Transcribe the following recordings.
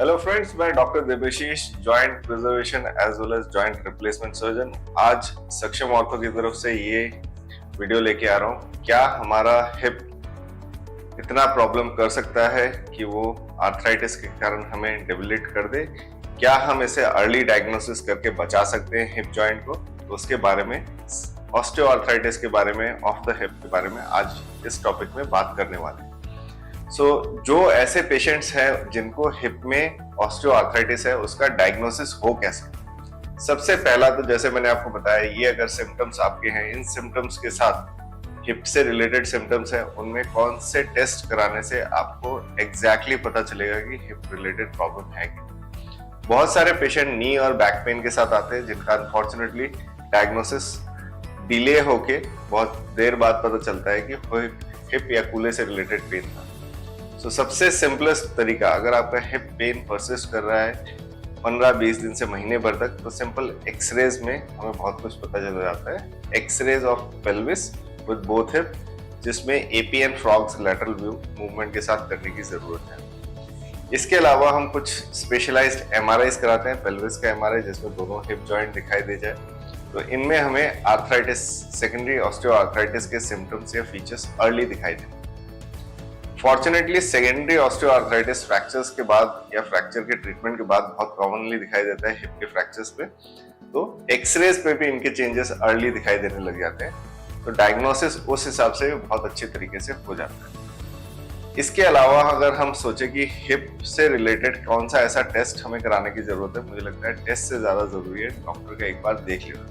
Hello friends, मैं doctor Deveshish, joint preservation as well as joint replacement surgeon. आज Saksham ortho की तरफ से ये वीडियो लेके आ रहा हूँ। क्या हमारा हिप इतना प्रॉब्लम कर सकता है कि वो आर्थराइटिस के कारण हमें डेबिलिट कर दे? क्या हम इसे अर्ली डायग्नोसिस करके बचा सकते हैं हिप जॉइंट को? तो उसके बारे में, ऑस्टियोआर्थराइटिस के बारे में, ऑफ द हिप के बारे में आज इस टॉपिक में बात करने वाले हैं। जो ऐसे पेशेंट्स हैं जिनको हिप में ऑस्टियोआर्थराइटिस है, उसका डायग्नोसिस हो कैसे? सबसे पहला तो जैसे मैंने आपको बताया, ये अगर सिम्टम्स आपके हैं, इन सिम्टम्स के साथ हिप से रिलेटेड सिम्टम्स हैं, उनमें कौन से टेस्ट कराने से आपको एग्जैक्टली पता चलेगा कि हिप रिलेटेड प्रॉब्लम है कि। बहुत सारे पेशेंट नी और बैक पेन के साथ आते हैं जिनका अनफॉर्चुनेटली डायग्नोसिस डिले होके बहुत देर बाद पता चलता है कि हिप या कूल्हे से रिलेटेड पेन था। सबसे सिंपलेस्ट तरीका, अगर आपका हिप पेन परसिस्ट कर रहा है 15-20 दिन से महीने भर तक, तो सिंपल एक्सरेज में हमें बहुत कुछ पता चल जाता है। X-rays of pelvis with both hip, जिसमें AP and frogs lateral view movement के साथ करने की जरूरत है। इसके अलावा हम कुछ स्पेशलाइज्ड एमआरआईज कराते हैं, पेल्विस का एमआरआई जिसमें दोनों हिप जॉइंट दिखाई दे जाए, तो इनमें हमें आर्थराइटिस, सेकेंडरी ऑस्टियोआर्थराइटिस के सिम्टम्स या फीचर्स अर्ली दिखाई देते हैं। फॉर्चुनेटली सेकेंडरी ऑस्टियोआर्थराइटिस फ्रैक्चर्स के बाद या फ्रैक्चर के ट्रीटमेंट के बाद बहुत कॉमनली दिखाई देता है हिप के फ्रैक्चर्स पे, तो एक्सरेज पे भी इनके चेंजेस अर्ली दिखाई देने लग जाते हैं, तो डायग्नोसिस उस हिसाब से बहुत अच्छे तरीके से हो जाता है। इसके अलावा अगर हम सोचे कि हिप से रिलेटेड कौन सा ऐसा टेस्ट हमें कराने की जरूरत है, मुझे लगता है टेस्ट से ज्यादा जरूरी है डॉक्टर का एक बार देख लेना।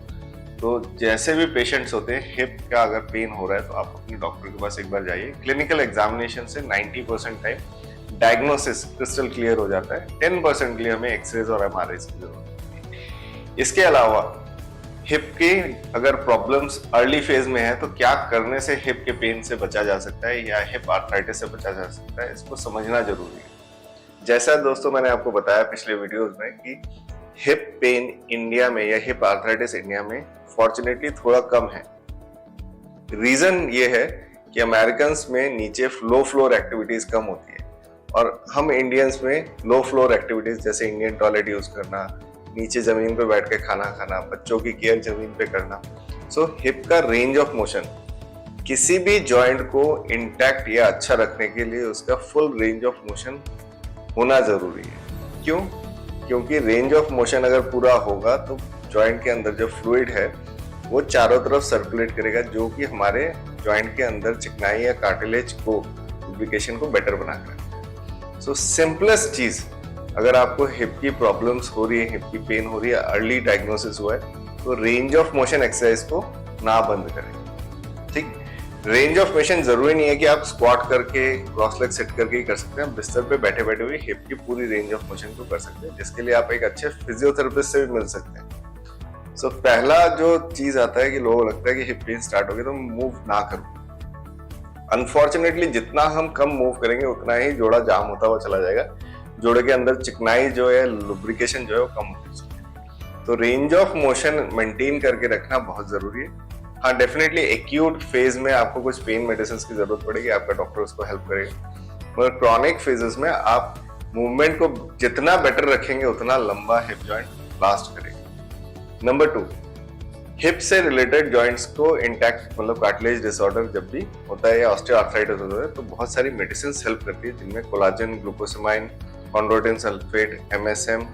तो जैसे भी पेशेंट्स होते हैं, हिप का अगर पेन हो रहा है तो आप अपने डॉक्टर के पास एक बार जाइए। क्लिनिकल एग्जामिनेशन से 90% टाइम डायग्नोसिस क्रिस्टल क्लियर हो जाता है। 10% के लिए हमें एक्सरेज और एमआरआईज की जरूरत है। इसके अलावा हिप की अगर प्रॉब्लम्स अर्ली फेज में है तो क्या करने से हिप के पेन से बचा जा सकता है या हिप आर्थराइटिस से बचा जा सकता है, इसको समझना जरूरी है। जैसा दोस्तों मैंने आपको बताया पिछले वीडियोस में कि हिप पेन इंडिया में या हिप आर्थराइटिस इंडिया में फॉर्चुनेटली थोड़ा कम है। रीजन ये है कि अमेरिकन में नीचे लो फ्लोर एक्टिविटीज कम होती है और हम इंडियंस में लो फ्लोर एक्टिविटीज जैसे इंडियन टॉयलेट यूज करना, नीचे जमीन पे बैठ के खाना खाना, बच्चों की केयर जमीन पे करना। हिप का रेंज ऑफ मोशन, किसी भी जॉइंट को इंटैक्ट या अच्छा रखने के लिए उसका फुल रेंज ऑफ मोशन होना जरूरी है। क्यों? क्योंकि रेंज ऑफ मोशन अगर पूरा होगा तो जॉइंट के अंदर जो फ्लूइड है वो चारों तरफ सर्कुलेट करेगा, जो कि हमारे जॉइंट के अंदर चिकनाई या कार्टिलेज को, लुब्रिकेशन को बेटर बनाएगा। सिंपलेस्ट चीज, अगर आपको हिप की प्रॉब्लम्स हो रही है, हिप की पेन हो रही है, अर्ली डायग्नोसिस हुआ है, तो रेंज ऑफ मोशन एक्सरसाइज को ना बंद करें। ठीक, रेंज ऑफ मोशन जरूरी नहीं है कि आप स्क्वाट करके, क्रॉस लेग सेट करके ही कर सकते हैं। बिस्तर पे बैठे बैठे हुए हिप की पूरी रेंज ऑफ मोशन को कर सकते हैं, जिसके लिए आप एक अच्छे फिजियोथेरेपिस्ट से भी मिल सकते हैं। पहला जो चीज आता है कि लोगों को लगता है कि हिप पेन स्टार्ट हो गई तो मूव ना करो। अनफॉर्चुनेटली जितना हम कम मूव करेंगे उतना ही जोड़ा जाम होता हुआ चला जाएगा, जोड़े के अंदर चिकनाई जो है, लुब्रिकेशन जो है वो कम होती है। तो रेंज ऑफ मोशन मेंटेन करके रखना बहुत जरूरी है। हाँ, डेफिनेटली एक्यूट फेज में आपको कुछ पेन मेडिसिन की जरूरत पड़ेगी, आपका डॉक्टर उसको हेल्प करेगा, मगर क्रॉनिक फेजेस में आप मूवमेंट को जितना बेटर रखेंगे उतना लंबा हिप जॉइंट लास्ट करेगा। नंबर 2, हिप से रिलेटेड जॉइंट्स को इंटैक्ट, मतलब कार्टिलेज डिसऑर्डर जब भी होता है या ऑस्टियोआर्थराइटिस होता है, तो बहुत सारी मेडिसिन हेल्प करती है, जिनमें collagen, glucosamine, chondroitin sulphate, MSM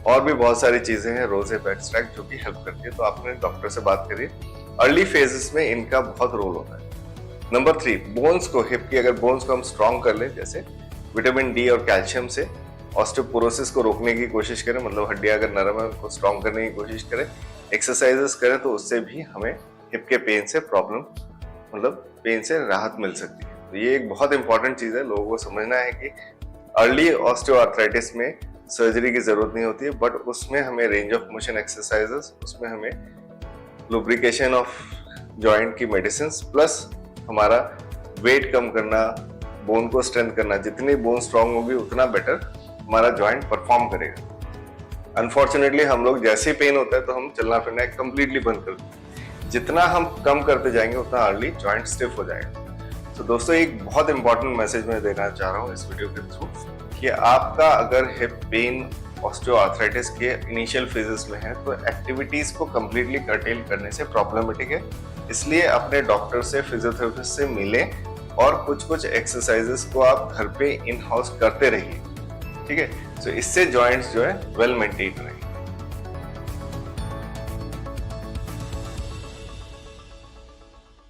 और भी बहुत सारी चीजें हैं, रोजेप एक्सट्रैक्ट, जो कि हेल्प करती है। तो आप अपने डॉक्टर से बात करिए, अर्ली फेजेस में इनका बहुत रोल होता है। नंबर 3, बोन्स को, हिप की अगर बोन्स को हम स्ट्रॉन्ग कर लें, जैसे विटामिन डी और कैल्शियम से ऑस्टियोपोरोसिस को रोकने की कोशिश करें, मतलब हड्डियां अगर नरम है उनको स्ट्रॉन्ग करने की कोशिश करें, एक्सरसाइजेस करें, तो उससे भी हमें हिप के पेन से प्रॉब्लम, मतलब पेन से राहत मिल सकती है। तो ये एक बहुत इंपॉर्टेंट चीज है, लोगों को समझना है कि अर्ली ऑस्टियोआर्थराइटिस में सर्जरी की जरूरत नहीं होती है, बट उसमें हमें रेंज ऑफ मोशन एक्सरसाइजेस, उसमें हमें लुब्रिकेशन ऑफ जॉइंट की मेडिसिन प्लस हमारा वेट कम करना, बोन को स्ट्रेंथ करना, जितनी बोन स्ट्रांग होगी उतना बेटर हमारा जॉइंट परफॉर्म करेगा। अनफॉर्चुनेटली हम लोग जैसे ही पेन होता है तो हम चलना फिरना कंप्लीटली बंद कर देते हैं। जितना हम कम करते जाएंगे उतना अर्ली जॉइंट स्टिफ हो जाएगा। तो दोस्तों, एक बहुत इंपॉर्टेंट मैसेज मैं देना चाह रहा हूँ इस वीडियो के थ्रू कि आपका अगर हिप पेन ऑस्टियोआर्थराइटिस के इनिशियल फेजेस में है तो एक्टिविटीज को कंप्लीटली कर्टेल करने से प्रॉब्लमेटिक है। इसलिए अपने डॉक्टर से, फिजियोथेरेपिस्ट से मिलें और कुछ कुछ एक्सरसाइजेस को आप घर पे इन हाउस करते रहिए, ठीक है। तो इससे जॉइंट्स जो है वेल मेंटेन रहेंगे।